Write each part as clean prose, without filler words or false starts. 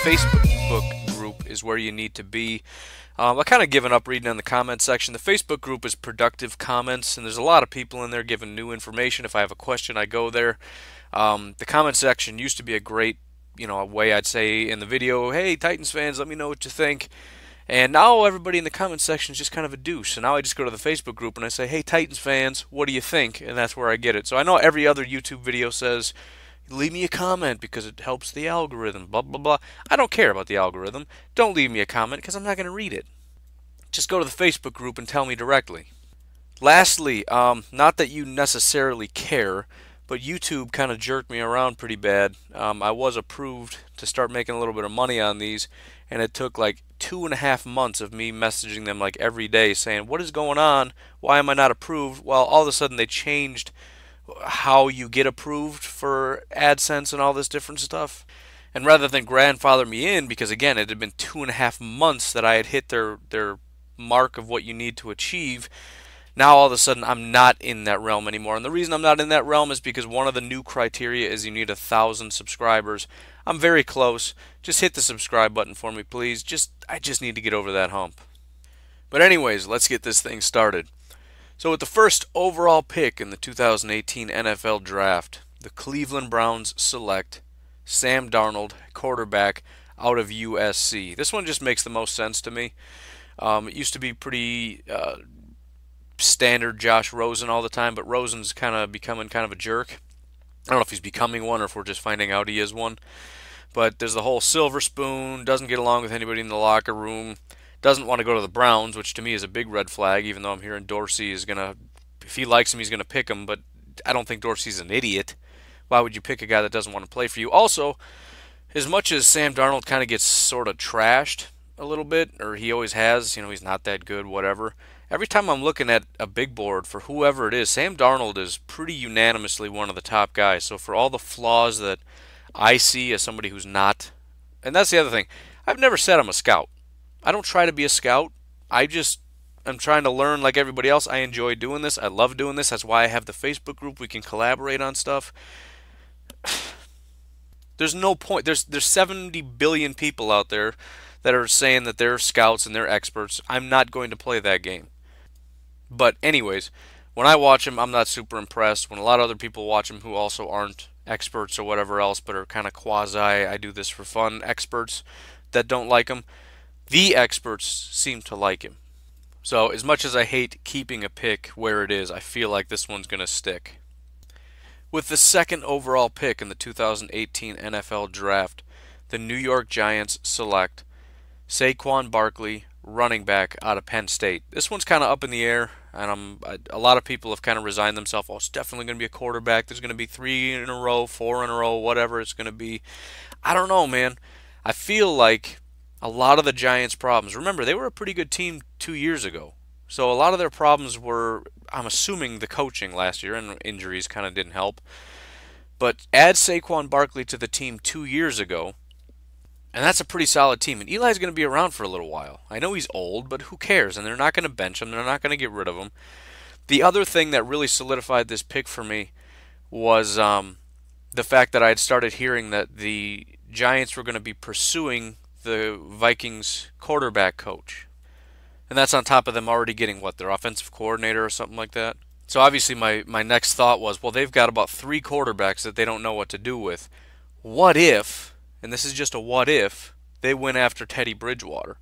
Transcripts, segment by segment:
Facebook group is where you need to be. I kind of given up reading in the comments section. The Facebook group is productive comments, and there's a lot of people in there giving new information. If I have a question, I go there. The comment section used to be a great, a way I'd say in the video, hey, Titans fans, let me know what you think. And now everybody in the comment section is just kind of a douche. So now I just go to the Facebook group and I say, hey, Titans fans, what do you think? And that's where I get it. So I know every other YouTube video says, leave me a comment because it helps the algorithm, blah, blah, blah. I don't care about the algorithm. Don't leave me a comment because I'm not going to read it. Just go to the Facebook group and tell me directly. Lastly, not that you necessarily care, but YouTube kind of jerked me around pretty bad. I was approved to start making a little bit of money on these, and it took like 2.5 months of me messaging them like every day saying, what is going on? Why am I not approved? Well, all of a sudden they changed how you get approved for AdSense and all this different stuff. And rather than grandfather me in, because again, it had been 2.5 months that I had hit their mark of what you need to achieve, now all of a sudden I'm not in that realm anymore. And the reason I'm not in that realm is because one of the new criteria is you need 1,000 subscribers. I'm very close. Just hit the subscribe button for me, please. I just need to get over that hump. But anyways, let's get this thing started. So with the first overall pick in the 2018 NFL Draft, the Cleveland Browns select Sam Darnold, quarterback out of USC. This one just makes the most sense to me. It used to be pretty standard Josh Rosen all the time, but Rosen's kind of becoming kind of a jerk. I don't know if he's becoming one or if we're just finding out he is one. But there's the whole silver spoon, doesn't get along with anybody in the locker room, doesn't want to go to the Browns, which to me is a big red flag, even though I'm hearing Dorsey is going to, if he likes him, he's going to pick him, but I don't think Dorsey's an idiot. Why would you pick a guy that doesn't want to play for you? Also, as much as Sam Darnold kind of gets sort of trashed a little bit, or he always has, he's not that good, whatever. Every time I'm looking at a big board for whoever it is, Sam Darnold is pretty unanimously one of the top guys. So for all the flaws that I see as somebody who's not, and that's the other thing, I've never said I'm a scout. I don't try to be a scout. I'm trying to learn like everybody else. I enjoy doing this. I love doing this. That's why I have the Facebook group. We can collaborate on stuff. There's no point. There's 70 billion people out there that are saying that they're scouts and they're experts. I'm not going to play that game. But anyways, when I watch him, I'm not super impressed. When a lot of other people watch him who also aren't experts or whatever else, but are kind of quasi, I do this for fun, experts that don't like him, the experts seem to like him. So as much as I hate keeping a pick where it is, I feel like this one's going to stick. With the second overall pick in the 2018 NFL Draft, the New York Giants select Saquon Barkley, running back out of Penn State. This one's kind of up in the air, and a lot of people have kind of resigned themselves. Oh, it's definitely going to be a quarterback. There's going to be 3 in a row, 4 in a row, whatever it's going to be. I don't know, man. I feel like a lot of the Giants' problems, remember, they were a pretty good team 2 years ago. So a lot of their problems were, I'm assuming, the coaching last year, and injuries kind of didn't help. But add Saquon Barkley to the team 2 years ago, and that's a pretty solid team. And Eli's going to be around for a little while. I know he's old, but who cares? And they're not going to bench him. They're not going to get rid of him. The other thing that really solidified this pick for me was the fact that I had started hearing that the Giants were going to be pursuing the Vikings quarterback coach. And that's on top of them already getting, their offensive coordinator or something like that. So obviously my next thought was, well, they've got about 3 quarterbacks that they don't know what to do with. What if, and this is just a what if, they went after Teddy Bridgewater?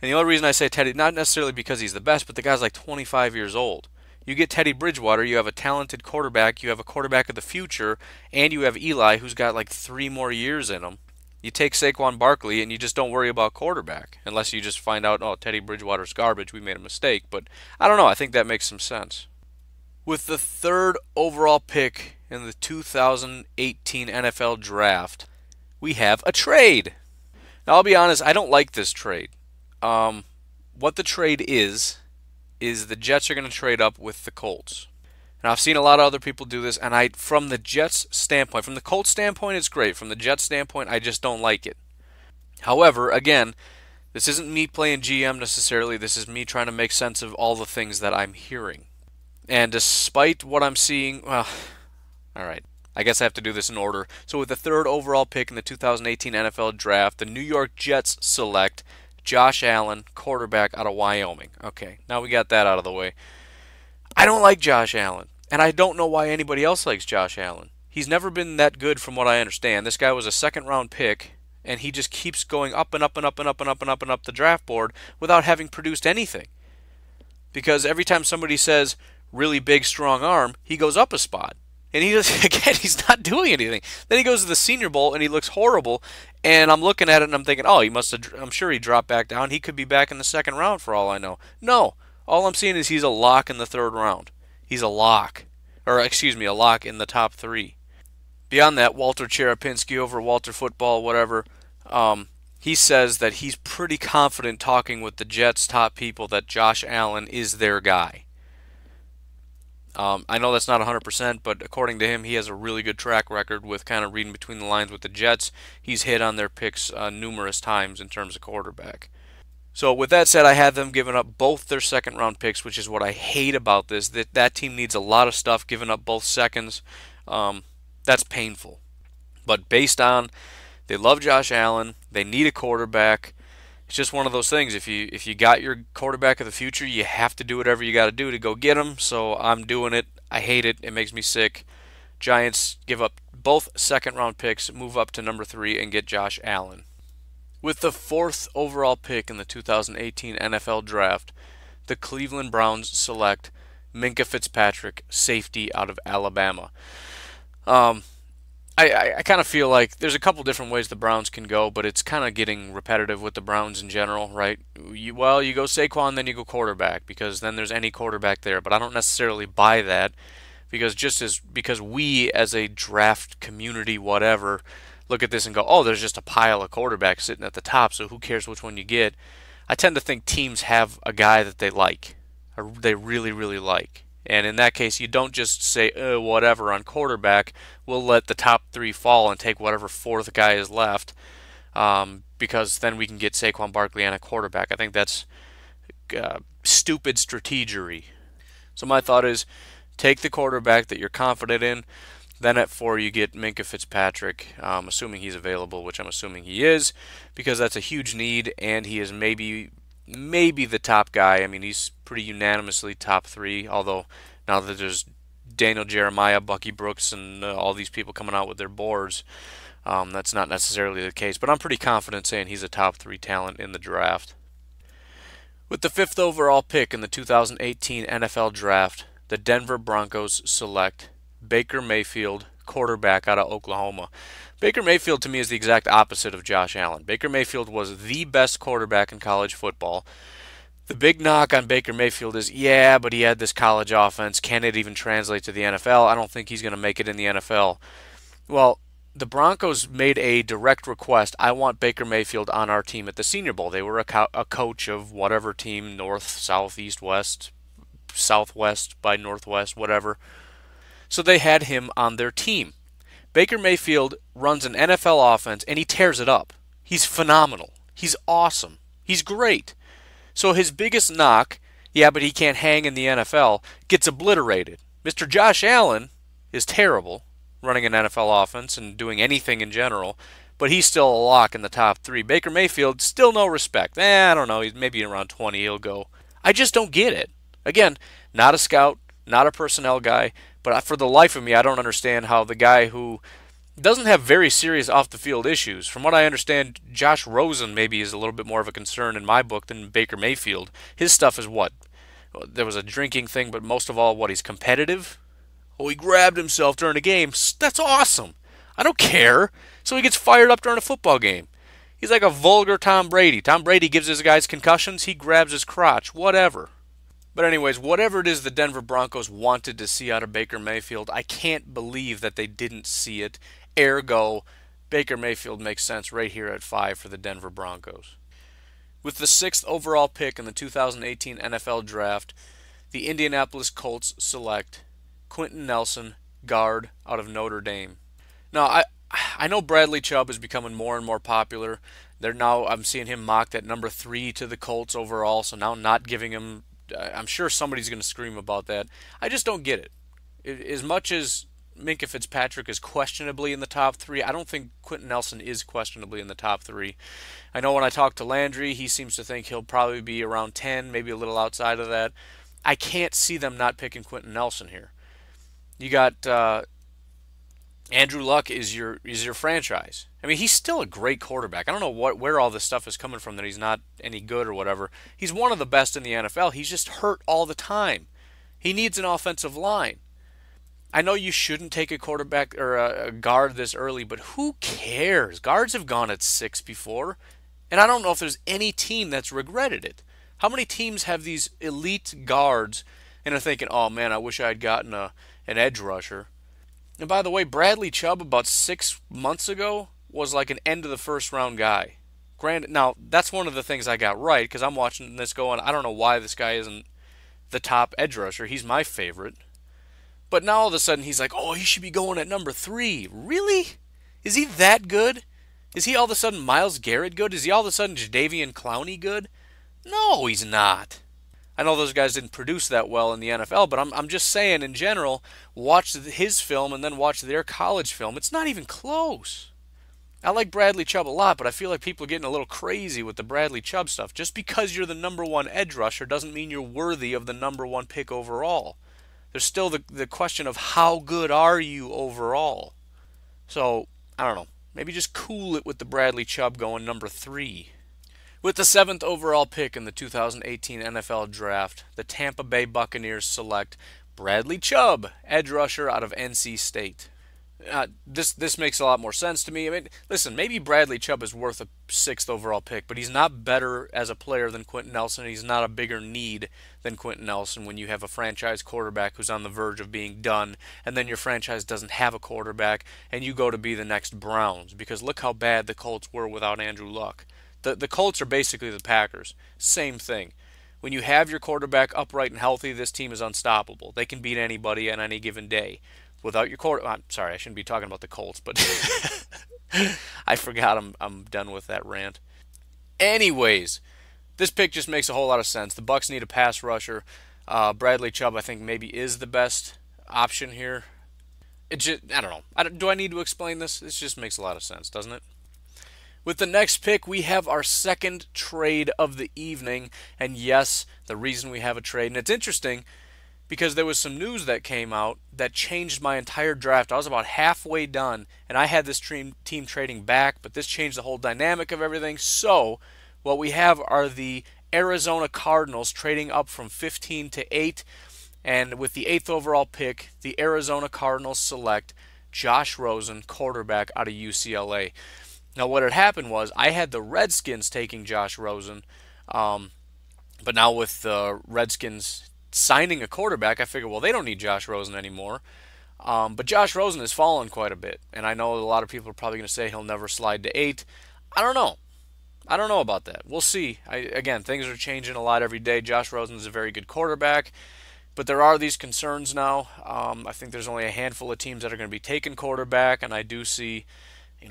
And the only reason I say Teddy, not necessarily because he's the best, but the guy's like 25 years old. You get Teddy Bridgewater, you have a talented quarterback, you have a quarterback of the future, and you have Eli who's got like 3 more years in him. You take Saquon Barkley and you just don't worry about quarterback, unless you just find out, oh, Teddy Bridgewater's garbage, we made a mistake. But I don't know, I think that makes some sense. With the third overall pick in the 2018 NFL Draft, we have a trade. Now, I'll be honest, I don't like this trade. What the trade is the Jets are going to trade up with the Colts. Now, I've seen a lot of other people do this, and from the Jets' standpoint, from the Colts' standpoint, it's great. From the Jets' standpoint, I just don't like it. However, again, this isn't me playing GM necessarily. This is me trying to make sense of all the things that I'm hearing. And despite what I'm seeing, well, all right. I guess I have to do this in order. So with the third overall pick in the 2018 NFL Draft, the New York Jets select Josh Allen, quarterback out of Wyoming. Okay, now we got that out of the way. I don't like Josh Allen, and I don't know why anybody else likes Josh Allen. He's never been that good from what I understand. This guy was a second round pick, and he just keeps going up and up and up and up and up and up and up the draft board without having produced anything. Because every time somebody says really big, strong arm, he goes up a spot. And he just, again, he's not doing anything. Then he goes to the Senior Bowl and he looks horrible. And I'm looking at it and I'm thinking, oh, he must have, I'm sure he dropped back down. He could be back in the second round for all I know. No. All I'm seeing is he's a lock in the third round. He's a lock. Or, excuse me, a lock in the top three. Beyond that, Walter Cherepinski over Walter Football, whatever, he says that he's pretty confident talking with the Jets' top people that Josh Allen is their guy. I know that's not 100%, but according to him, he has a really good track record with kind of reading between the lines with the Jets. He's hit on their picks numerous times in terms of quarterback. So with that said, I had them giving up both their second-round picks, which is what I hate about this. That team needs a lot of stuff, giving up both seconds. That's painful. But based on they love Josh Allen, they need a quarterback. It's just one of those things. If you got your quarterback of the future, you have to do whatever you got to do to go get him. So I'm doing it. I hate it. It makes me sick. Giants give up both second-round picks, move up to number 3, and get Josh Allen. With the 4th overall pick in the 2018 NFL Draft, the Cleveland Browns select Minkah Fitzpatrick, safety out of Alabama. I kind of feel like there's a couple different ways the Browns can go, but it's kind of getting repetitive with the Browns in general, right? You go Saquon, then you go quarterback, because then there's any quarterback there. But I don't necessarily buy that, because we as a draft community, whatever, look at this and go, oh, there's just a pile of quarterbacks sitting at the top, so who cares which one you get? I tend to think teams have a guy that they like, or they really, really like. And in that case, you don't just say, whatever, on quarterback. We'll let the top 3 fall and take whatever 4th guy is left, because then we can get Saquon Barkley and a quarterback. I think that's stupid strategery. So my thought is, take the quarterback that you're confident in. Then at 4, you get Minkah Fitzpatrick, assuming he's available, which I'm assuming he is, because that's a huge need, and he is maybe the top guy. I mean, he's pretty unanimously top 3, although now that there's Daniel Jeremiah, Bucky Brooks, and all these people coming out with their boards, that's not necessarily the case. But I'm pretty confident saying he's a top 3 talent in the draft. With the 5th overall pick in the 2018 NFL Draft, the Denver Broncos select Baker Mayfield, quarterback out of Oklahoma. Baker Mayfield to me is the exact opposite of Josh Allen. Baker Mayfield was the best quarterback in college football. The big knock on Baker Mayfield is, yeah, but he had this college offense. Can it even translate to the NFL? I don't think he's going to make it in the NFL. Well, the Broncos made a direct request. I want Baker Mayfield on our team at the Senior Bowl. They were a coach of whatever team, north, south, east, west, southwest by northwest, whatever. So they had him on their team. Baker Mayfield runs an NFL offense, and he tears it up. He's phenomenal. He's awesome. He's great. So his biggest knock, yeah, but he can't hang in the NFL, gets obliterated. Mr. Josh Allen is terrible running an NFL offense and doing anything in general, but he's still a lock in the top 3. Baker Mayfield, still no respect. I don't know, he's maybe around 20 he'll go. I just don't get it. Again, not a scout, not a personnel guy, but for the life of me, I don't understand how the guy who doesn't have very serious off-the-field issues. From what I understand, Josh Rosen maybe is a little bit more of a concern in my book than Baker Mayfield. His stuff is what? There was a drinking thing, but most of all, he's competitive? Oh, he grabbed himself during a game. That's awesome. I don't care. So he gets fired up during a football game. He's like a vulgar Tom Brady. Tom Brady gives his guys concussions, he grabs his crotch. Whatever. But anyways, whatever it is the Denver Broncos wanted to see out of Baker Mayfield, I can't believe that they didn't see it. Ergo, Baker Mayfield makes sense right here at 5 for the Denver Broncos. With the 6th overall pick in the 2018 NFL Draft, the Indianapolis Colts select Quentin Nelson, guard out of Notre Dame. Now, I know Bradley Chubb is becoming more and more popular. I'm seeing him mocked at number 3 to the Colts overall, so now not giving him... I'm sure somebody's going to scream about that. I just don't get it. As much as Minka Fitzpatrick is questionably in the top three. I don't think Quentin Nelson is questionably in the top three. I know when I talk to Landry, he seems to think he'll probably be around 10, maybe a little outside of that. I can't see them not picking Quentin Nelson here. You got Andrew Luck is your franchise. I mean, he's still a great quarterback. I don't know where all this stuff is coming from that he's not any good or whatever. He's one of the best in the NFL. He's just hurt all the time. He needs an offensive line. I know you shouldn't take a quarterback or a guard this early, but who cares? Guards have gone at 6 before, and I don't know if there's any team that's regretted it. How many teams have these elite guards and are thinking, "Oh man, I wish I had gotten an edge rusher." And by the way, Bradley Chubb about 6 months ago was like an end of the first round guy. Granted, now that's one of the things I got right because I'm watching this going, I don't know why this guy isn't the top edge rusher. He's my favorite. But now all of a sudden he's like, oh, he should be going at number 3. Really? Is he that good? Is he all of a sudden Myles Garrett good? Is he all of a sudden Jadeveon Clowney good? No, he's not. I know those guys didn't produce that well in the NFL, but I'm just saying in general, watch his film and then watch their college film. It's not even close. I like Bradley Chubb a lot, but I feel like people are getting a little crazy with the Bradley Chubb stuff. Just because you're the number 1 edge rusher doesn't mean you're worthy of the number 1 pick overall. There's still the question of how good are you overall. So, I don't know. Maybe just cool it with the Bradley Chubb going number 3. With the 7th overall pick in the 2018 NFL Draft, the Tampa Bay Buccaneers select Bradley Chubb, edge rusher out of NC State. This makes a lot more sense to me. I mean, listen, maybe Bradley Chubb is worth a 6th overall pick, but he's not better as a player than Quentin Nelson. He's not a bigger need than Quentin Nelson when you have a franchise quarterback who's on the verge of being done, and then your franchise doesn't have a quarterback, and you go to be the next Browns, because look how bad the Colts were without Andrew Luck. The Colts are basically the Packers. Same thing. When you have your quarterback upright and healthy, this team is unstoppable. They can beat anybody on any given day. Without your I'm sorry, I shouldn't be talking about the Colts, but I forgot I'm done with that rant. Anyways, this pick just makes a whole lot of sense. The Bucs need a pass rusher. Bradley Chubb, I think, maybe is the best option here. I don't know. Do I need to explain this? This just makes a lot of sense, doesn't it? With the next pick, we have our second trade of the evening. And yes, the reason we have a trade, and it's interesting because there was some news that came out that changed my entire draft. I was about halfway done, and I had this team trading back, but this changed the whole dynamic of everything. So what we have are the Arizona Cardinals trading up from 15 to 8. And with the 8th overall pick, the Arizona Cardinals select Josh Rosen, quarterback out of UCLA. Now, what had happened was I had the Redskins taking Josh Rosen, but now with the Redskins signing a quarterback, I figured, well, they don't need Josh Rosen anymore. But Josh Rosen has fallen quite a bit, and I know a lot of people are probably going to say he'll never slide to 8. I don't know. I don't know about that. We'll see. Again, things are changing a lot every day. Josh Rosen is a very good quarterback, but there are these concerns now. I think there's only a handful of teams that are going to be taking quarterback, and I do see...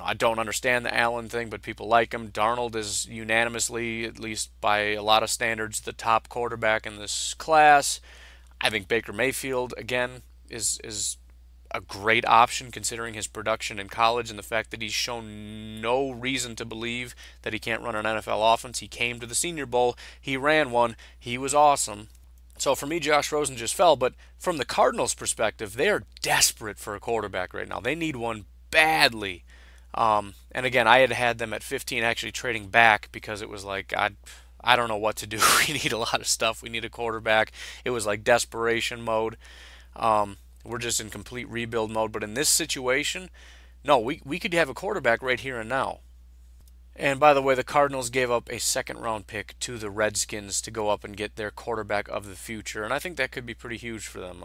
I don't understand the Allen thing, but people like him. Darnold is unanimously, at least by a lot of standards, the top quarterback in this class. I think Baker Mayfield, again, is a great option considering his production in college and the fact that he's shown no reason to believe that he can't run an NFL offense. He came to the Senior Bowl. He ran one. He was awesome. So for me, Josh Rosen just fell. But from the Cardinals' perspective, they are desperate for a quarterback right now. They need one badly. And again, I had them at 15 actually trading back because it was like, I don't know what to do. We need a lot of stuff. We need a quarterback. It was like desperation mode. We're just in complete rebuild mode. But in this situation, no, we could have a quarterback right here and now. And by the way, the Cardinals gave up a second-round pick to the Redskins to go up and get their quarterback of the future. And I think that could be pretty huge for them.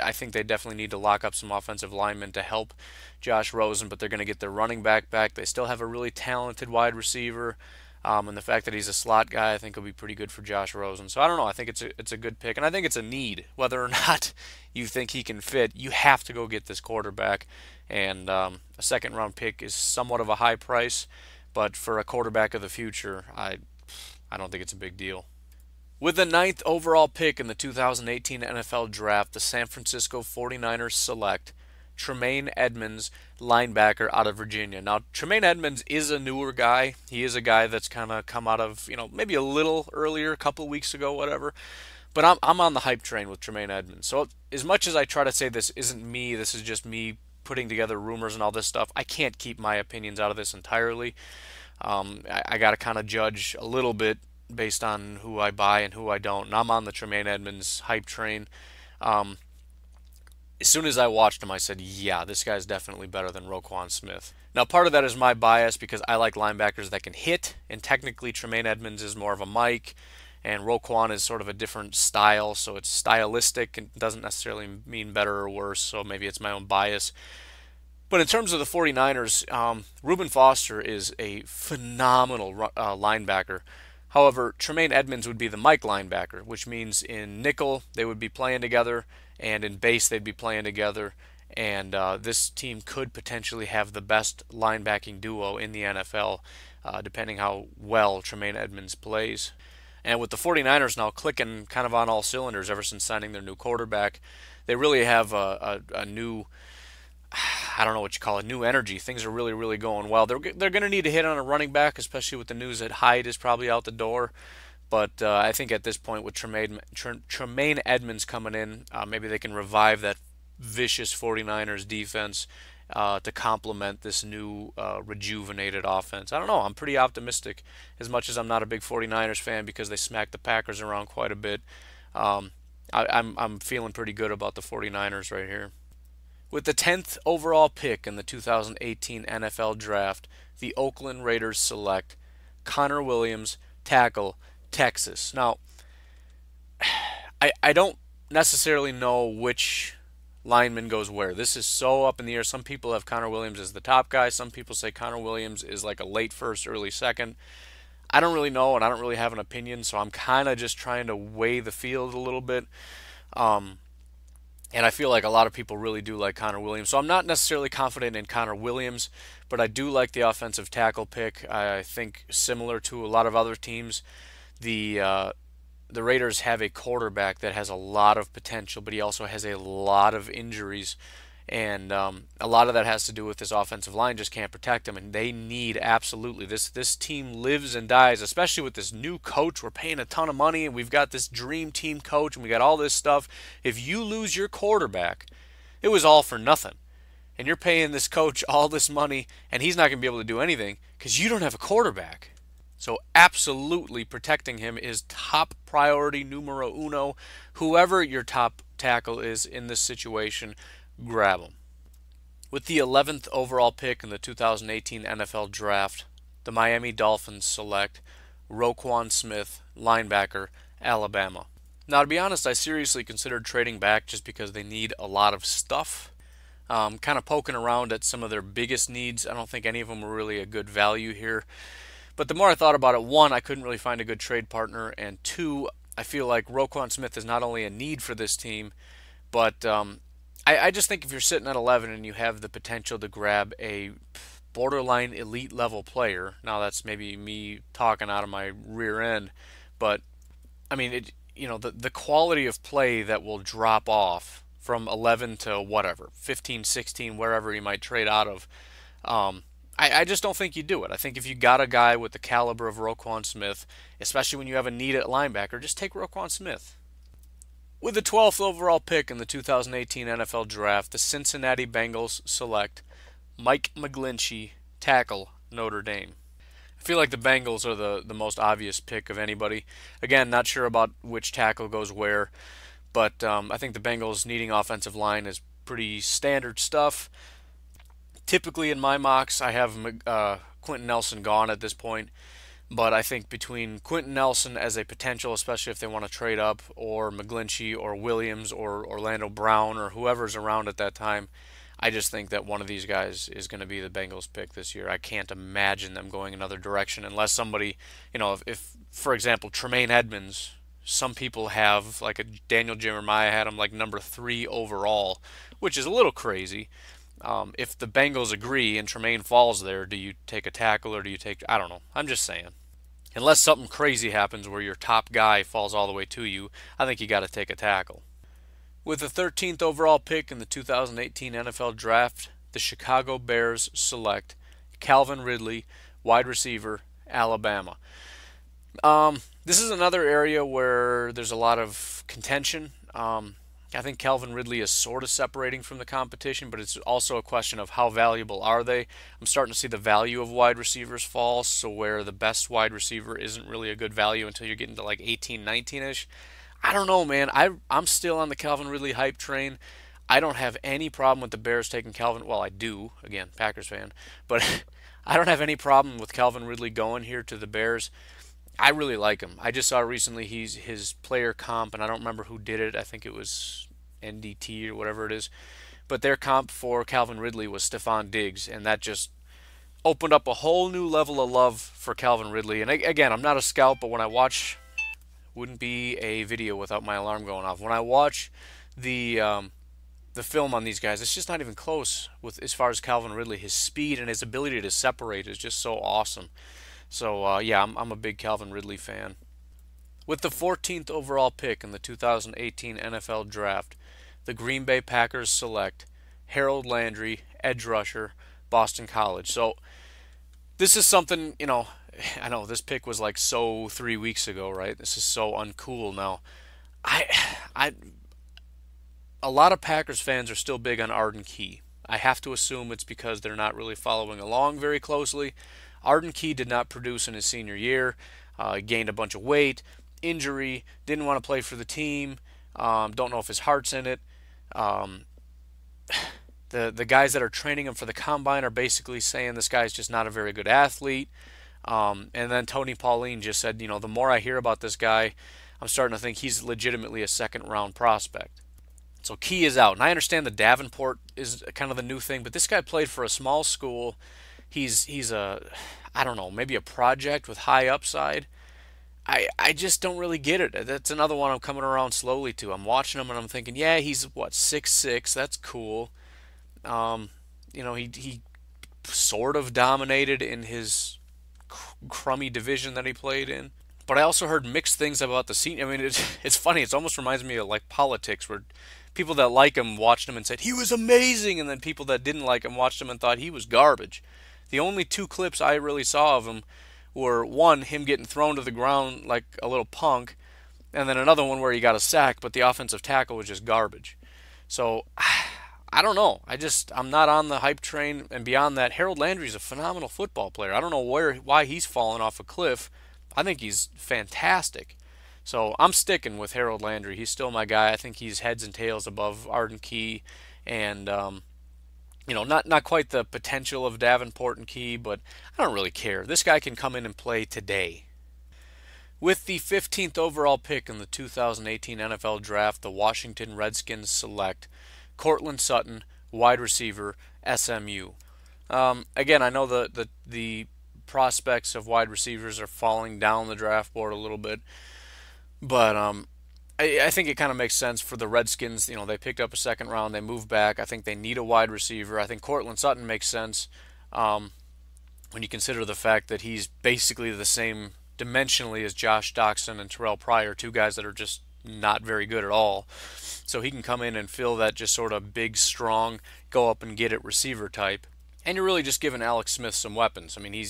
I think they definitely need to lock up some offensive linemen to help Josh Rosen, but they're going to get their running back back. They still have a really talented wide receiver, and the fact that he's a slot guy I think will be pretty good for Josh Rosen. So I don't know. I think it's a good pick, and I think it's a need. Whether or not you think he can fit, you have to go get this quarterback, and a second-round pick is somewhat of a high price, but for a quarterback of the future, I don't think it's a big deal. With the ninth overall pick in the 2018 NFL Draft, the San Francisco 49ers select Tremaine Edmunds, linebacker out of Virginia. Now, Tremaine Edmunds is a newer guy. He is a guy that's kind of come out of, maybe a little earlier, a couple weeks ago, whatever. But I'm on the hype train with Tremaine Edmunds. So as much as I try to say this isn't me, this is just me putting together rumors and all this stuff, I can't keep my opinions out of this entirely. I got to kind of judge a little bit based on who I buy and who I don't. And I'm on the Tremaine Edmunds hype train. Um, as soon as I watched him, I said, yeah, this guy's definitely better than Roquan Smith. Now, part of that is my bias because I like linebackers that can hit, and technically Tremaine Edmunds is more of a Mike, and Roquan is sort of a different style, so it's stylistic and doesn't necessarily mean better or worse, so maybe it's my own bias. But in terms of the 49ers, Reuben Foster is a phenomenal linebacker. However, Tremaine Edmunds would be the Mike linebacker, which means in nickel they would be playing together, and in base they'd be playing together. And this team could potentially have the best linebacking duo in the NFL, depending how well Tremaine Edmunds plays. And with the 49ers now clicking kind of on all cylinders ever since signing their new quarterback, they really have a new, I don't know what you call it, new energy. Things are really, really going well. They're going to need to hit on a running back, especially with the news that Hyde is probably out the door. But I think at this point with Tremaine Edmunds coming in, maybe they can revive that vicious 49ers defense to complement this new rejuvenated offense. I don't know. I'm pretty optimistic, as much as I'm not a big 49ers fan because they smacked the Packers around quite a bit. I'm feeling pretty good about the 49ers right here. With the 10th overall pick in the 2018 NFL Draft, the Oakland Raiders select Connor Williams, tackle, Texas. Now, I don't necessarily know which lineman goes where. This is so up in the air. Some people have Connor Williams as the top guy. Some people say Connor Williams is like a late first, early second. I don't really know, and I don't really have an opinion, so I'm kind of just trying to weigh the field a little bit. And I feel like a lot of people really do like Connor Williams. So I'm not necessarily confident in Connor Williams, but I do like the offensive tackle pick. I think similar to a lot of other teams, the Raiders have a quarterback that has a lot of potential, but he also has a lot of injuries. And a lot of that has to do with this offensive line just can't protect him, and they need absolutely this team lives and dies, especially with this new coach. We're paying a ton of money, and we've got this dream team coach, and we got all this stuff. If you lose your quarterback, it was all for nothing, and you're paying this coach all this money, and he's not going to be able to do anything because you don't have a quarterback. So absolutely protecting him is top priority numero uno. Whoever your top tackle is in this situation, grab him. With the 11th overall pick in the 2018 NFL Draft, the Miami Dolphins select Roquan Smith, linebacker, Alabama. Now, to be honest, I seriously considered trading back just because they need a lot of stuff. Kind of poking around at some of their biggest needs. I don't think any of them were really a good value here. But the more I thought about it, one, I couldn't really find a good trade partner, and two, I feel like Roquan Smith is not only a need for this team, but I just think if you're sitting at 11 and you have the potential to grab a borderline elite level player, now that's maybe me talking out of my rear end, but I mean, the quality of play that will drop off from 11 to whatever, 15, 16, wherever you might trade out of, I just don't think you do it. I think if you got a guy with the caliber of Roquan Smith, especially when you have a need at linebacker, just take Roquan Smith. With the 12th overall pick in the 2018 NFL Draft, the Cincinnati Bengals select Mike McGlinchey, tackle, Notre Dame. I feel like the Bengals are the most obvious pick of anybody. Again, not sure about which tackle goes where, but I think the Bengals needing offensive line is pretty standard stuff. Typically in my mocks, I have Quentin Nelson gone at this point. But I think between Quentin Nelson as a potential, especially if they want to trade up, or McGlinchey or Williams or Orlando Brown or whoever's around at that time, I just think that one of these guys is going to be the Bengals pick this year. I can't imagine them going another direction unless somebody, if for example, Tremaine Edmunds, some people have, like a Daniel Jeremiah had him like number 3 overall, which is a little crazy. If the Bengals agree and Tremaine falls there, do you take a tackle or do you take, I don't know. I'm just saying. Unless something crazy happens where your top guy falls all the way to you, I think you got to take a tackle. With the 13th overall pick in the 2018 NFL Draft, the Chicago Bears select Calvin Ridley, wide receiver, Alabama. This is another area where there's a lot of contention. I think Calvin Ridley is sort of separating from the competition, but it's also a question of how valuable are they. I'm starting to see the value of wide receivers fall, so where the best wide receiver isn't really a good value until you're getting to like 18, 19-ish. I don't know, man. I'm still on the Calvin Ridley hype train. I don't have any problem with the Bears taking Calvin. Well, I do. Again, Packers fan. But I don't have any problem with Calvin Ridley going here to the Bears. I really like him. I just saw recently his player comp, and I don't remember who did it. I think it was NDT or whatever it is. But their comp for Calvin Ridley was Stephon Diggs, and that just opened up a whole new level of love for Calvin Ridley. And again, I'm not a scout, but when I watch, wouldn't be a video without my alarm going off. When I watch the film on these guys, it's just not even close with as far as Calvin Ridley. His speed and his ability to separate is just so awesome. So yeah, I'm a big Calvin Ridley fan. With the 14th overall pick in the 2018 NFL Draft, the Green Bay Packers select Harold Landry, edge rusher, Boston College. So this is something, I know this pick was like so 3 weeks ago, right? This is so uncool now. I, I, a lot of Packers fans are still big on Arden Key. I have to assume it's because they're not really following along very closely. Arden Key did not produce in his senior year. Gained a bunch of weight, injury, didn't want to play for the team. Don't know if his heart's in it. Um, the guys that are training him for the combine are basically saying this guy's just not a very good athlete. And then Tony Pauline just said, the more I hear about this guy, I'm starting to think he's legitimately a second round prospect. So Key is out. And I understand the Davenport is kind of the new thing, but this guy played for a small school. He's a, I don't know, maybe a project with high upside. I just don't really get it. That's another one I'm coming around slowly to. I'm watching him and I'm thinking, yeah, he's what, 6'6", that's cool. He sort of dominated in his crummy division that he played in. But I also heard mixed things about the senior. I mean, it's funny. It almost reminds me of like politics, where people that like him watched him and said he was amazing, and then people that didn't like him watched him and thought he was garbage. The only two clips I really saw of him were one, him getting thrown to the ground like a little punk, and then another one where he got a sack, but the offensive tackle was just garbage. So I don't know. I'm not on the hype train. And beyond that, Harold Landry's a phenomenal football player. I don't know why he's fallen off a cliff. I think he's fantastic. So I'm sticking with Harold Landry. He's still my guy. I think he's heads and tails above Arden Key, and not quite the potential of Davenport and Key, but I don't really care. This guy can come in and play today. With the 15th overall pick in the 2018 NFL Draft, the Washington Redskins select Cortland Sutton, wide receiver, SMU. Again, I know the prospects of wide receivers are falling down the draft board a little bit, but I think it kind of makes sense for the Redskins. They picked up a second round, they moved back. I think they need a wide receiver. I think Cortland Sutton makes sense when you consider the fact that he's basically the same dimensionally as Josh Doxson and Terrell Pryor, two guys that are just not very good at all. So he can come in and fill that just sort of big, strong, go up and get it receiver type. And you're really just giving Alex Smith some weapons. I mean,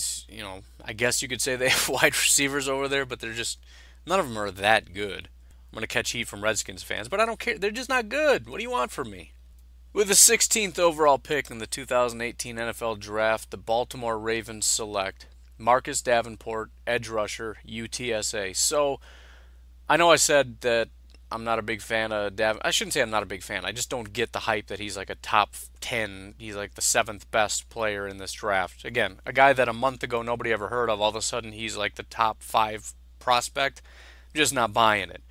I guess you could say they have wide receivers over there, but none of them are that good. I'm going to catch heat from Redskins fans, but I don't care. They're just not good. What do you want from me? With the 16th overall pick in the 2018 NFL Draft, the Baltimore Ravens select Marcus Davenport, edge rusher, UTSA. So I know I said that I'm not a big fan of I shouldn't say I'm not a big fan. I just don't get the hype that he's like a top 10. He's like the 7th best player in this draft. Again, a guy that a month ago nobody ever heard of, all of a sudden he's like the top 5 prospect. I'm just not buying it.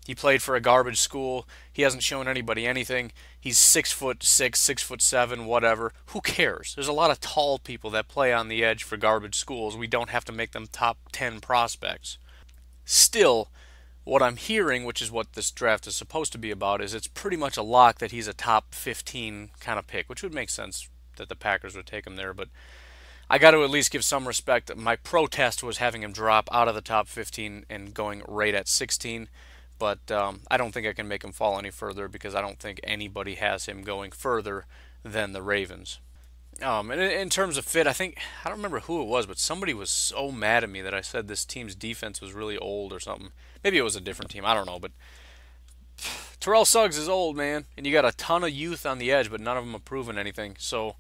He played for a garbage school. He hasn't shown anybody anything. He's 6'6", 6'7", whatever. Who cares? There's a lot of tall people that play on the edge for garbage schools. We don't have to make them top 10 prospects. Still, what I'm hearing, which is what this draft is supposed to be about, is it's pretty much a lock that he's a top 15 kind of pick, which would make sense that the Packers would take him there. But I got to at least give some respect. My protest was having him drop out of the top 15 and going right at 16. But I don't think I can make him fall any further because I don't think anybody has him going further than the Ravens. And in terms of fit, I don't remember who it was, but somebody was so mad at me that I said this team's defense was really old or something. Maybe it was a different team. I don't know, but Terrell Suggs is old, man, and you got a ton of youth on the edge, but none of them have proven anything. So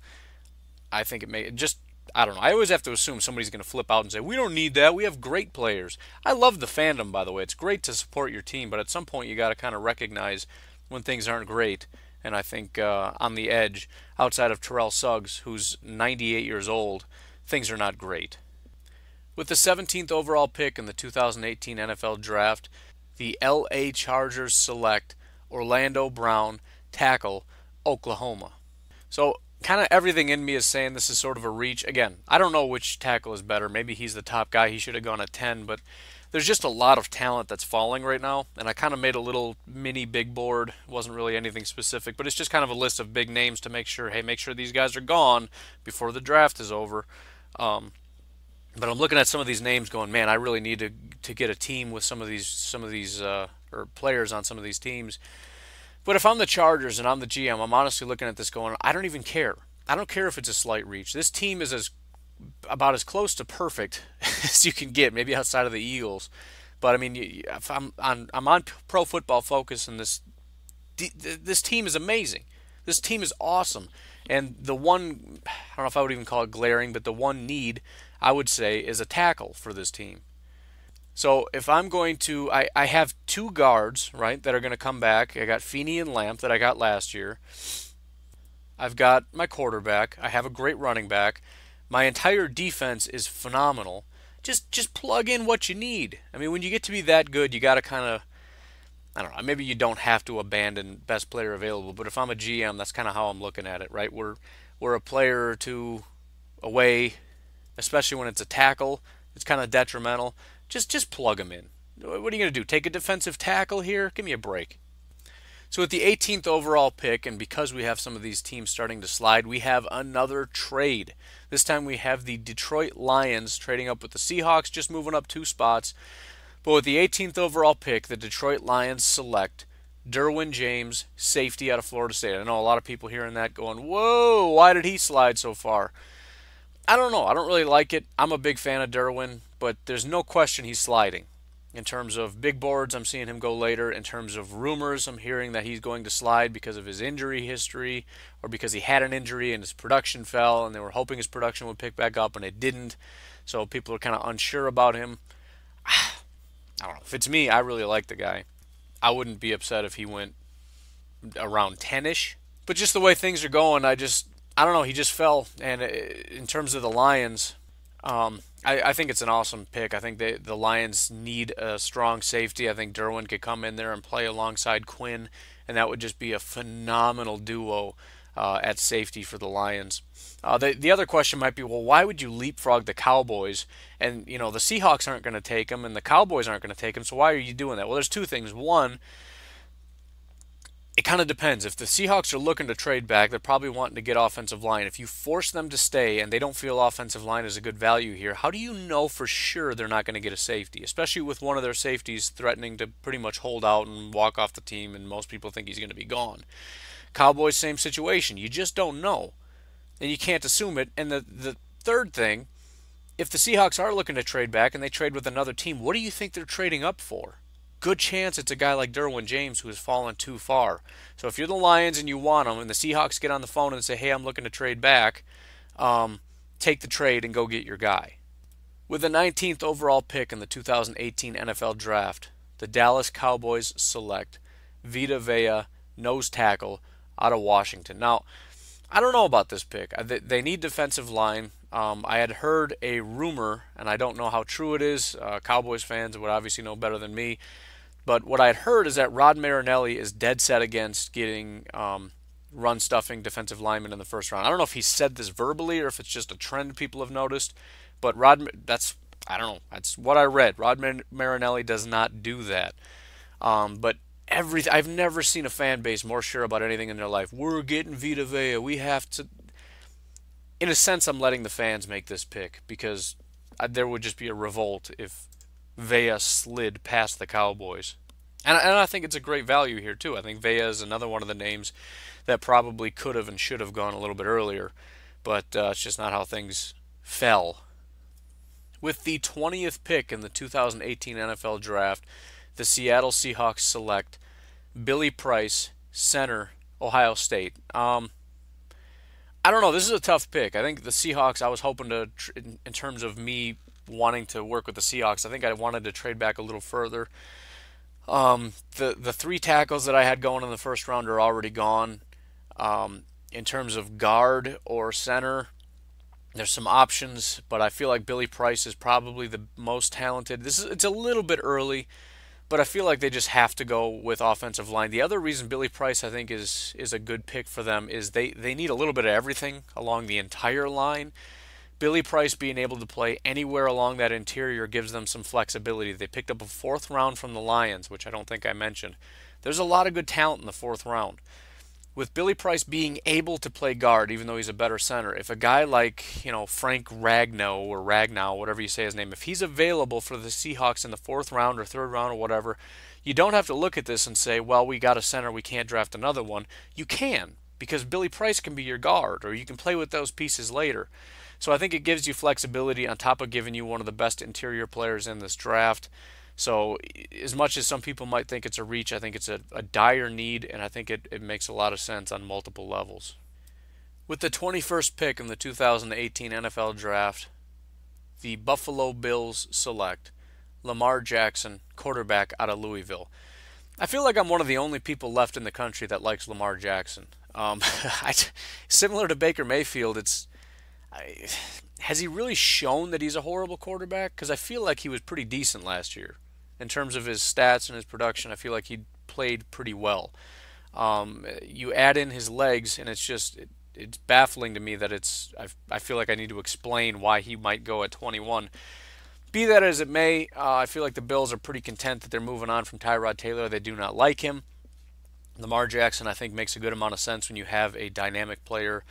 I think it may just. I don't know. I always have to assume somebody's going to flip out and say, we don't need that. We have great players. I love the fandom, by the way. It's great to support your team, but at some point you got to kind of recognize when things aren't great. And I think on the edge, outside of Terrell Suggs, who's 98 years old, things are not great. With the 17th overall pick in the 2018 NFL Draft, the LA Chargers select Orlando Brown, tackle, Oklahoma. So kind of everything in me is saying this is sort of a reach. Again, I don't know which tackle is better. Maybe he's the top guy. He should have gone at 10, but there's just a lot of talent that's falling right now, and I kind of made a little mini big board. It wasn't really anything specific, but it's just kind of a list of big names to make sure, hey, make sure these guys are gone before the draft is over. But I'm looking at some of these names going, man, I really need to get a team with some of these or players on some of these teams. But if I'm the Chargers and I'm the GM, I'm honestly looking at this going, I don't even care. I don't care if it's a slight reach. This team is about as close to perfect as you can get, maybe outside of the Eagles. But I mean, if I'm on Pro Football Focus, and this team is amazing. This team is awesome. And the one, I don't know if I would even call it glaring, but the one need I would say is a tackle for this team. So if I'm going to, I have two guards, right, that are going to come back. I got Feeney and Lamp that I got last year. I've got my quarterback. I have a great running back. My entire defense is phenomenal. Just plug in what you need. I mean, when you get to be that good, you got to kind of, I don't know, maybe you don't have to abandon best player available, but if I'm a GM, that's kind of how I'm looking at it, right? We're a player or two away, especially when it's a tackle. It's kind of detrimental. Just plug them in. What are you going to do? Take a defensive tackle here? Give me a break. So with the 18th overall pick, and because we have some of these teams starting to slide, we have another trade. This time we have the Detroit Lions trading up with the Seahawks, just moving up 2 spots. But with the 18th overall pick, the Detroit Lions select Derwin James, safety out of Florida State. I know a lot of people hearing that going, whoa, why did he slide so far? I don't know. I don't really like it. I'm a big fan of Derwin, but there's no question he's sliding. In terms of big boards, I'm seeing him go later. In terms of rumors, I'm hearing that he's going to slide because of his injury history or because he had an injury and his production fell and they were hoping his production would pick back up and it didn't. So people are kind of unsure about him. I don't know. If it's me, I really like the guy. I wouldn't be upset if he went around 10-ish. But just the way things are going, I don't know. He just fell. And in terms of the Lions, I think it's an awesome pick. I think the Lions need a strong safety. I think Derwin could come in there and play alongside Quinn, and that would just be a phenomenal duo at safety for the Lions. The other question might be, well, why would you leapfrog the Cowboys? And, you know, the Seahawks aren't going to take him, and the Cowboys aren't going to take him, so why are you doing that? Well, there's two things. One, it kind of depends. If the Seahawks are looking to trade back, they're probably wanting to get offensive line. If you force them to stay and they don't feel offensive line is a good value here, how do you know for sure they're not going to get a safety? Especially with one of their safeties threatening to pretty much hold out and walk off the team, and most people think he's going to be gone. Cowboys, same situation. You just don't know, and you can't assume it. And the third thing, if the Seahawks are looking to trade back and they trade with another team, what do you think they're trading up for? Good chance it's a guy like Derwin James who has fallen too far. So if you're the Lions and you want him, and the Seahawks get on the phone and say, hey, I'm looking to trade back, take the trade and go get your guy. With the 19th overall pick in the 2018 NFL Draft, the Dallas Cowboys select Vita Vea, nose tackle, out of Washington. Now, I don't know about this pick. They need defensive line. I had heard a rumor, and I don't know how true it is. Cowboys fans would obviously know better than me. But what I had heard is that Rod Marinelli is dead set against getting run-stuffing defensive linemen in the first round. I don't know if he said this verbally or if it's just a trend people have noticed. But I don't know. That's what I read. Rod Marinelli does not do that. But I've never seen a fan base more sure about anything in their life. We're getting Vita Vea. We have to. in a sense, I'm letting the fans make this pick because there would just be a revolt if Vea slid past the Cowboys. And I think it's a great value here, too. I think Vea is another one of the names that probably could have and should have gone a little bit earlier, but it's just not how things fell. With the 20th pick in the 2018 NFL Draft, the Seattle Seahawks select Billy Price, center, Ohio State. I don't know. This is a tough pick. I think the Seahawks, I was hoping to, in terms of me wanting to work with the Seahawks, I think I wanted to trade back a little further. The three tackles that I had going in the first round are already gone. In terms of guard or center, there's some options, but I feel like Billy Price is probably the most talented. It's a little bit early, but I feel like they just have to go with offensive line. The other reason Billy Price I think is a good pick for them is they need a little bit of everything along the entire line. Billy Price being able to play anywhere along that interior gives them some flexibility. They picked up a fourth round from the Lions, which I don't think I mentioned. There's a lot of good talent in the fourth round. With Billy Price being able to play guard, even though he's a better center, if a guy like, Frank Ragnow, whatever you say his name, if he's available for the Seahawks in the fourth round or third round or whatever, you don't have to look at this and say, well, we got a center, we can't draft another one. You can, because Billy Price can be your guard, or you can play with those pieces later. So I think it gives you flexibility on top of giving you one of the best interior players in this draft. So as much as some people might think it's a reach, I think it's a dire need, and I think it makes a lot of sense on multiple levels. With the 21st pick in the 2018 NFL Draft, the Buffalo Bills select Lamar Jackson, quarterback out of Louisville. I feel like I'm one of the only people left in the country that likes Lamar Jackson. Similar to Baker Mayfield, has he really shown that he's a horrible quarterback? Because I feel like he was pretty decent last year. In terms of his stats and his production, I feel like he played pretty well. You add in his legs, and it's baffling to me that I feel like I need to explain why he might go at 21. Be that as it may, I feel like the Bills are pretty content that they're moving on from Tyrod Taylor. They do not like him. Lamar Jackson, I think, makes a good amount of sense when you have a dynamic player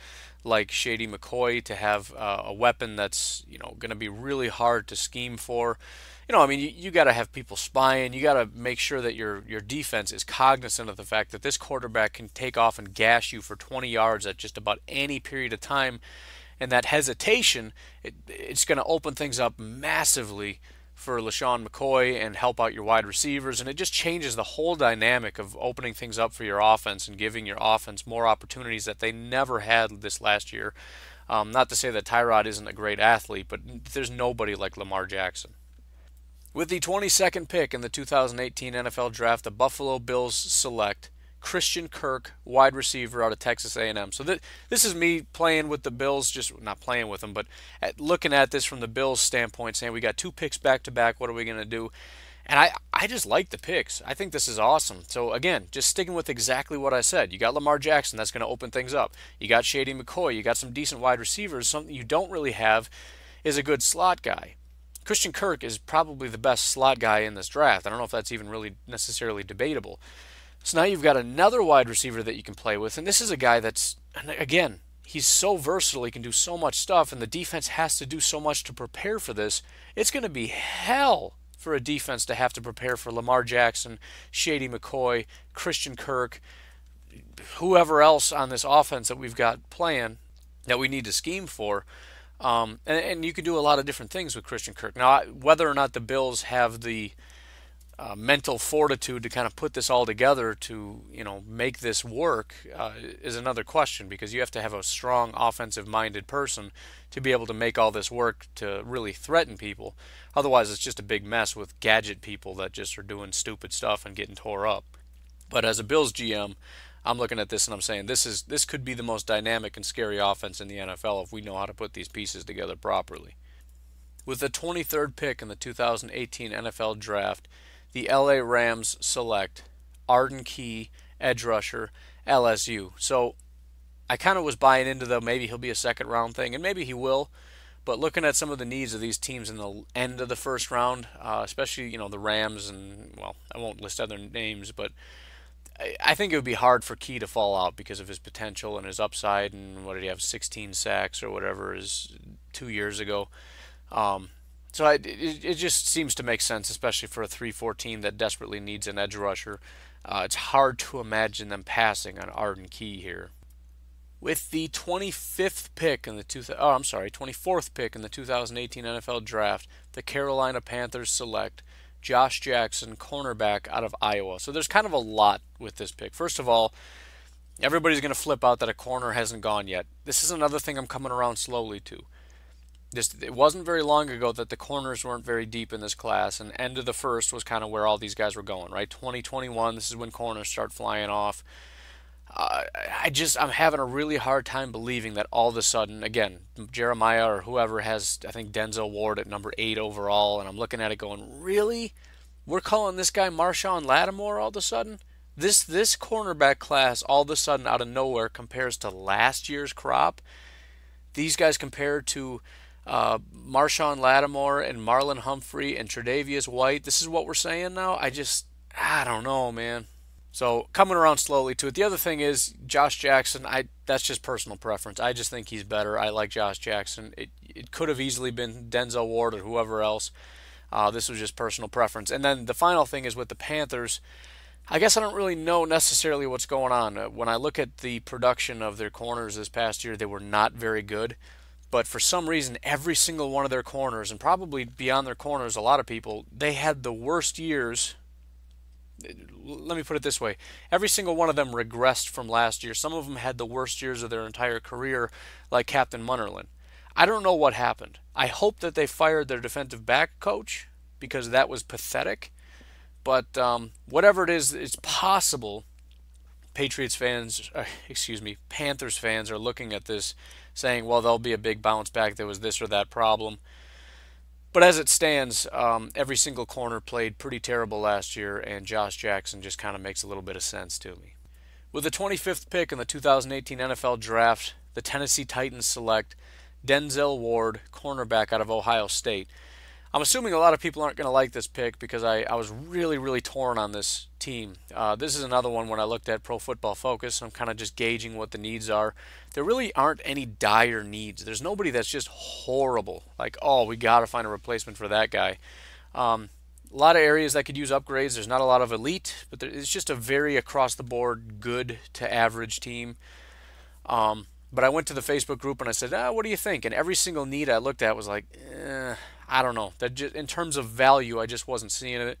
like Shady McCoy to have a weapon that's going to be really hard to scheme for. You got to have people spying. You got to make sure that your defense is cognizant of the fact that this quarterback can take off and gash you for 20 yards at just about any period of time. And that hesitation, it's going to open things up massively for LaShawn McCoy and help out your wide receivers. And it just changes the whole dynamic of opening things up for your offense and giving your offense more opportunities that they never had this last year. Not to say that Tyrod isn't a great athlete, but there's nobody like Lamar Jackson. With the 22nd pick in the 2018 NFL Draft, the Buffalo Bills select Christian Kirk, wide receiver out of Texas A&M. So this is me playing with the Bills, just not playing with them, but looking at this from the Bills' standpoint, saying we got two picks back-to-back, what are we going to do? And I just like the picks. I think this is awesome. So, again, just sticking with exactly what I said. You got Lamar Jackson, that's going to open things up. You got Shady McCoy, you got some decent wide receivers. Something you don't really have is a good slot guy. Christian Kirk is probably the best slot guy in this draft. I don't know if that's even really necessarily debatable. So now you've got another wide receiver that you can play with, and this is a guy that's, again, he's so versatile, he can do so much stuff, and the defense has to do so much to prepare for this. It's going to be hell for a defense to have to prepare for Lamar Jackson, Shady McCoy, Christian Kirk, whoever else on this offense that we've got playing that we need to scheme for. And you can do a lot of different things with Christian Kirk. Now, whether or not the Bills have the mental fortitude to kind of put this all together to make this work is another question, because you have to have a strong offensive-minded person to be able to make all this work to really threaten people. Otherwise, it's just a big mess with gadget people that just are doing stupid stuff and getting tore up. But as a Bills GM, I'm looking at this and I'm saying this could be the most dynamic and scary offense in the NFL if we know how to put these pieces together properly. With the 23rd pick in the 2018 NFL Draft, the LA Rams select Arden Key, edge rusher, LSU. So I kind of was buying into maybe he'll be a second round thing, and maybe he will. But looking at some of the needs of these teams in the end of the first round, especially the Rams, and I won't list other names, but I I think it would be hard for Key to fall out because of his potential and his upside. And what did he have, 16 sacks or whatever is 2 years ago. Um, it just seems to make sense, especially for a 3-4 team that desperately needs an edge rusher. It's hard to imagine them passing on Arden Key here. With the 25th pick in the 24th pick in the 2018 NFL Draft, the Carolina Panthers select Josh Jackson, cornerback out of Iowa. So there's kind of a lot with this pick. First of all, everybody's going to flip out that a corner hasn't gone yet. This is another thing I'm coming around slowly to. It wasn't very long ago that the corners weren't very deep in this class, and end of the first was kind of where all these guys were going, right? 2021, this is when corners start flying off. I'm having a really hard time believing that all of a sudden, again, Jeremiah or whoever has, I think, Denzel Ward at number 8 overall, and I'm looking at it going, really? We're calling this guy Marshawn Lattimore all of a sudden? This cornerback class all of a sudden out of nowhere compares to last year's crop. These guys compared to Marshawn Lattimore and Marlon Humphrey and Tre'Davious White. This is what we're saying now? I don't know, man. So coming around slowly to it. The other thing is Josh Jackson. That's just personal preference. I just think he's better. I like Josh Jackson. It could have easily been Denzel Ward or whoever else. This was just personal preference. And then the final thing is with the Panthers. I guess I don't really know necessarily what's going on. When I look at the production of their corners this past year, they were not very good. But for some reason, every single one of their corners, and probably beyond their corners, a lot of people, they had the worst years. Let me put it this way. Every single one of them regressed from last year. Some of them had the worst years of their entire career, like Captain Munnerlyn. I don't know what happened. I hope that they fired their defensive back coach because that was pathetic. But whatever it is, it's possible Panthers fans are looking at this saying, well, there'll be a big bounce back. There was this or that problem. But as it stands, every single corner played pretty terrible last year, and Josh Jackson just kind of makes a little bit of sense to me. With the 25th pick in the 2018 NFL Draft, the Tennessee Titans select Denzel Ward, cornerback out of Ohio State. I'm assuming a lot of people aren't going to like this pick because I was really, really torn on this team. This is another one when I looked at Pro Football Focus. I'm kind of just gauging what the needs are. There really aren't any dire needs. There's nobody that's just horrible. Like, oh, we got to find a replacement for that guy. A lot of areas that could use upgrades. There's not a lot of elite, but it's just a very across-the-board good to average team. But I went to the Facebook group and I said, what do you think? And every single need I looked at was like, I don't know. That just, in terms of value, I just wasn't seeing it.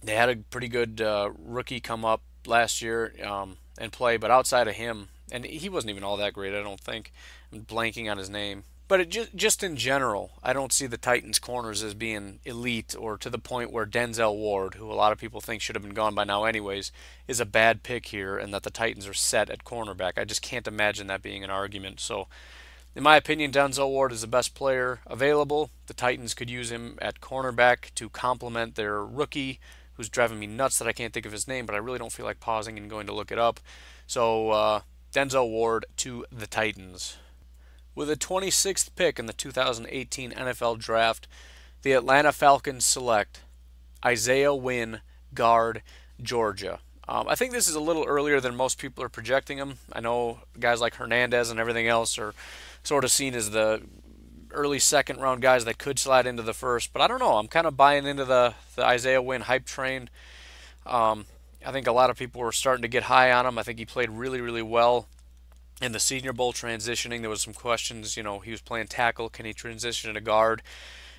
They had a pretty good rookie come up last year and play, but outside of him, and he wasn't even all that great, I don't think. I'm blanking on his name. But just in general, I don't see the Titans' corners as being elite or to the point where Denzel Ward, who a lot of people think should have been gone by now anyways, is a bad pick here and that the Titans are set at cornerback. I just can't imagine that being an argument. So, in my opinion, Denzel Ward is the best player available. The Titans could use him at cornerback to complement their rookie, who's driving me nuts that I can't think of his name, but I really don't feel like pausing and going to look it up. So, Denzel Ward to the Titans. With a 26th pick in the 2018 NFL Draft, the Atlanta Falcons select Isaiah Wynn, guard, Georgia. I think this is a little earlier than most people are projecting him. I know guys like Hernandez and everything else are sort of seen as the early second-round guys that could slide into the first, but I don't know. I'm kind of buying into the Isaiah Wynn hype train. I think a lot of people were starting to get high on him. I think he played really, really well in the Senior Bowl transitioning. There was some questions, he was playing tackle. Can he transition to guard?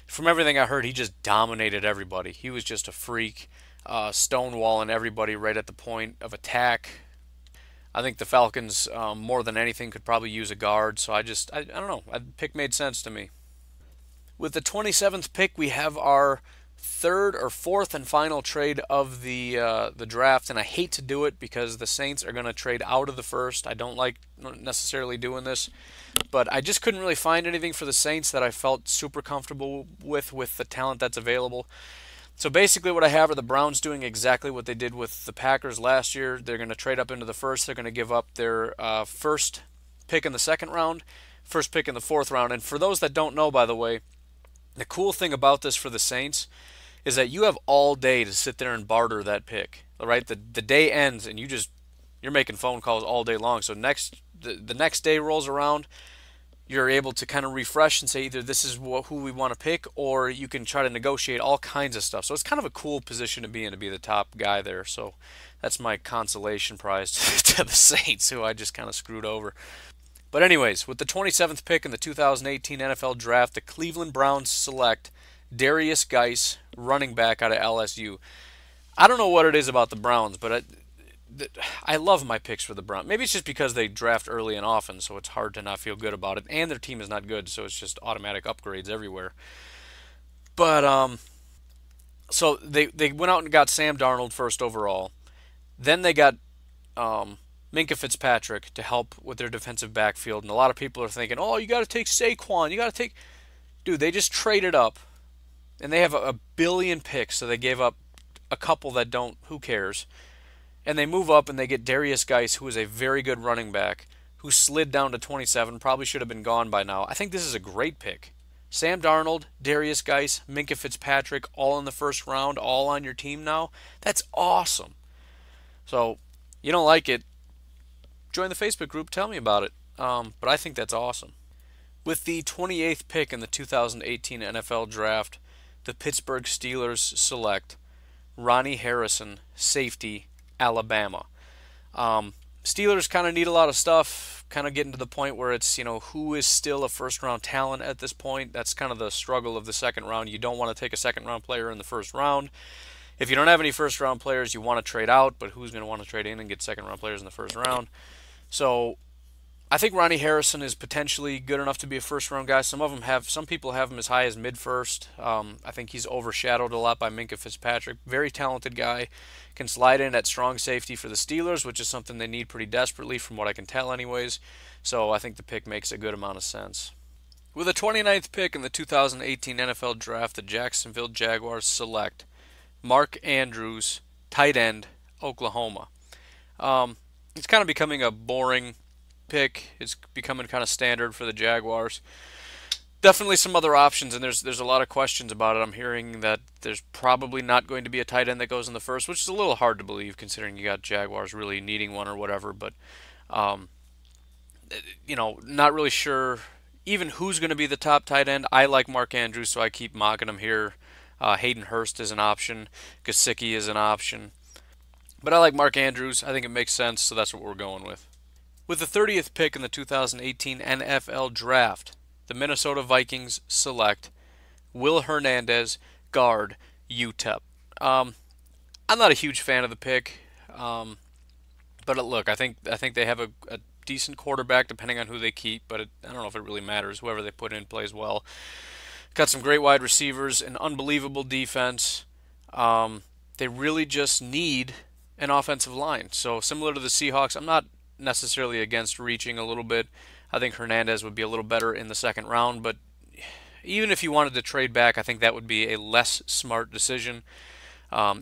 From everything I heard, he just dominated everybody. He was just a freak, stonewalling everybody right at the point of attack. I think the Falcons, more than anything, could probably use a guard. So I don't know. The pick made sense to me. With the 27th pick, we have our third or fourth and final trade of the draft, and I hate to do it because the Saints are going to trade out of the first. I don't like necessarily doing this, but I just couldn't really find anything for the Saints that I felt super comfortable with the talent that's available. So basically what I have are the Browns doing exactly what they did with the Packers last year. They're going to trade up into the first. They're going to give up their first pick in the second round, first pick in the fourth round. And for those that don't know, by the way, the cool thing about this for the Saints is that you have all day to sit there and barter that pick. All right, the day ends and you're making phone calls all day long. So the next day rolls around, you're able to kind of refresh and say either this is who we want to pick, or you can try to negotiate all kinds of stuff. So it's kind of a cool position to be in, to be the top guy there. So that's my consolation prize to the Saints, who I just kind of screwed over. But anyways, with the 27th pick in the 2018 NFL Draft, the Cleveland Browns select Darius Geis, running back out of LSU. I don't know what it is about the Browns, but I love my picks for the Browns. Maybe it's just because they draft early and often, so it's hard to not feel good about it. And their team is not good, so it's just automatic upgrades everywhere. But so they went out and got Sam Darnold first overall. Then they got Minkah Fitzpatrick to help with their defensive backfield. And a lot of people are thinking, oh, you got to take Saquon. You got to take... Dude, they just traded up. And they have a billion picks, so they gave up a couple that don't... Who cares? And they move up and they get Darius Geis, who is a very good running back, who slid down to 27. Probably should have been gone by now. I think this is a great pick. Sam Darnold, Darius Geis, Minkah Fitzpatrick, all in the first round, all on your team now. That's awesome. So, you don't like it, join the Facebook group, tell me about it. But I think that's awesome. With the 28th pick in the 2018 NFL Draft, the Pittsburgh Steelers select Ronnie Harrison, safety, Alabama. Steelers kind of need a lot of stuff, kind of getting to the point where it's, who is still a first-round talent at this point. That's kind of the struggle of the second round. You don't want to take a second-round player in the first round. If you don't have any first-round players, you want to trade out, but who's going to want to trade in and get second-round players in the first round? So I think Ronnie Harrison is potentially good enough to be a first-round guy. Some people have him as high as mid-first. I think he's overshadowed a lot by Minkah Fitzpatrick. Very talented guy. Can slide in at strong safety for the Steelers, which is something they need pretty desperately from what I can tell anyways. So I think the pick makes a good amount of sense. With the 29th pick in the 2018 NFL Draft, the Jacksonville Jaguars select Mark Andrews, tight end, Oklahoma. It's kind of becoming a boring pick. It's becoming kind of standard for the Jaguars. Definitely some other options, and there's a lot of questions about it. I'm hearing that there's probably not going to be a tight end that goes in the first, which is a little hard to believe considering you got Jaguars really needing one or whatever. But not really sure even who's going to be the top tight end. I like Mark Andrews, so I keep mocking him here. Hayden Hurst is an option. Gesicki is an option. But I like Mark Andrews. I think it makes sense, so that's what we're going with. With the 30th pick in the 2018 NFL Draft, the Minnesota Vikings select Will Hernandez, guard, UTEP. I'm not a huge fan of the pick, but look, I think they have a decent quarterback depending on who they keep, but I don't know if it really matters. Whoever they put in plays well. Got some great wide receivers, an unbelievable defense. They really just need an offensive line. So similar to the Seahawks, I'm not necessarily against reaching a little bit. I think Hernandez would be a little better in the second round, but even if you wanted to trade back, I think that would be a less smart decision,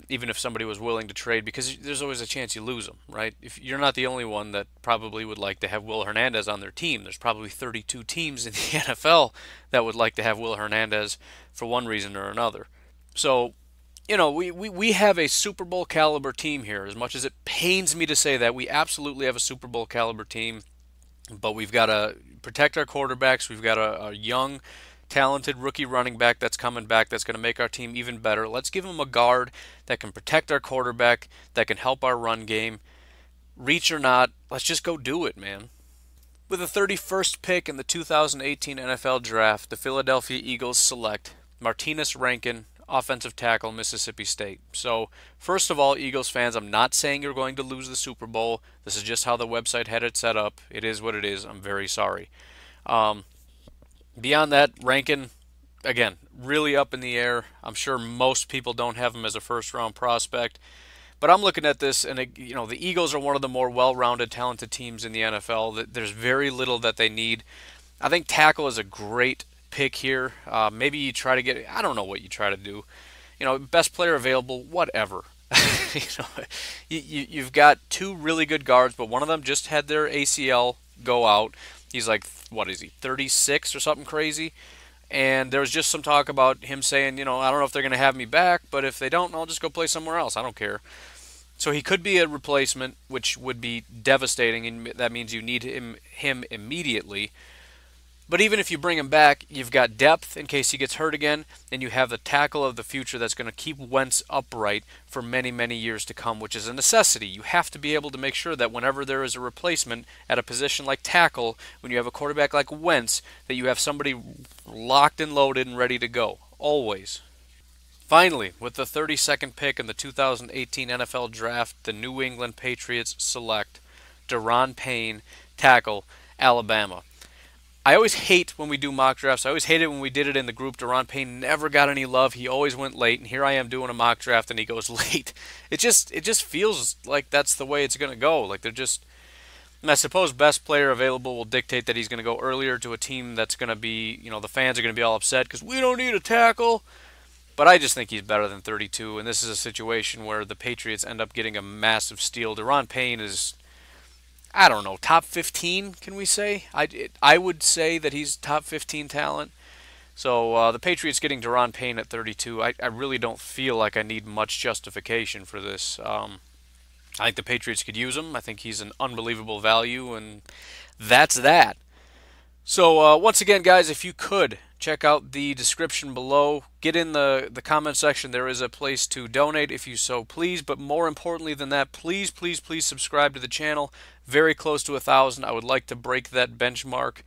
even if somebody was willing to trade, because there's always a chance you lose them, right? If you're not the only one that probably would like to have Will Hernandez on their team. There's probably 32 teams in the NFL that would like to have Will Hernandez for one reason or another. So, we have a Super Bowl caliber team here. As much as it pains me to say that, we absolutely have a Super Bowl caliber team. But we've got to protect our quarterbacks. We've got a young, talented rookie running back that's coming back that's going to make our team even better. Let's give him a guard that can protect our quarterback, that can help our run game. Reach or not, let's just go do it, man. With the 31st pick in the 2018 NFL Draft, the Philadelphia Eagles select Martinez Rankin, offensive tackle, Mississippi State. So, first of all, Eagles fans, I'm not saying you're going to lose the Super Bowl. This is just how the website had it set up. It is what it is. I'm very sorry. Beyond that, Rankin, again, really up in the air. I'm sure most people don't have him as a first-round prospect. But I'm looking at this, and the Eagles are one of the more well-rounded, talented teams in the NFL. There's very little that they need. I think tackle is a great pick here. Maybe you try to get, I don't know what you try to do. Best player available, whatever. You've got two really good guards, but one of them just had their ACL go out. He's like, what is he, 36 or something crazy? And there was just some talk about him saying, I don't know if they're going to have me back, but if they don't, I'll just go play somewhere else. I don't care. So he could be a replacement, which would be devastating, and that means you need him immediately. But even if you bring him back, you've got depth in case he gets hurt again, and you have the tackle of the future that's going to keep Wentz upright for many, many years to come, which is a necessity. You have to be able to make sure that whenever there is a replacement at a position like tackle, when you have a quarterback like Wentz, that you have somebody locked and loaded and ready to go. Always. Finally, with the 32nd pick in the 2018 NFL Draft, the New England Patriots select Daron Payne, tackle, Alabama. I always hate when we do mock drafts. I always hate it when we did it in the group. Daron Payne never got any love. He always went late, and here I am doing a mock draft, and he goes late. It just feels like that's the way it's going to go. Like they're just. And I suppose best player available will dictate that he's going to go earlier to a team that's going to be, the fans are going to be all upset because we don't need a tackle. But I just think he's better than 32, and this is a situation where the Patriots end up getting a massive steal. Daron Payne is, I don't know, top 15, can we say? I would say that he's top 15 talent. So the Patriots getting Daron Payne at 32, I really don't feel like I need much justification for this. I think the Patriots could use him. I think he's an unbelievable value, and that's that. So once again, guys, if you could check out the description below, get in the comment section. There is a place to donate if you so please. But more importantly than that, please, please, please subscribe to the channel. Very close to 1,000. I would like to break that benchmark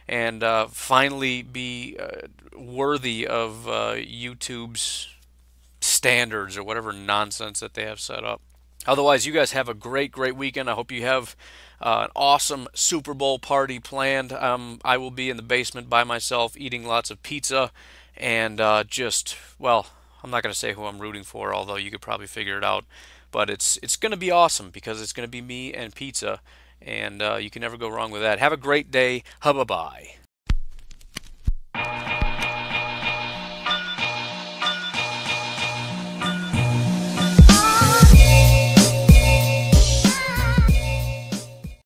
and finally be worthy of YouTube's standards or whatever nonsense that they have set up. Otherwise, you guys have a great, great weekend. I hope you have an awesome Super Bowl party planned. I will be in the basement by myself eating lots of pizza and well, I'm not going to say who I'm rooting for, although you could probably figure it out. But it's going to be awesome because it's going to be me and pizza, and you can never go wrong with that. Have a great day. Bye-bye.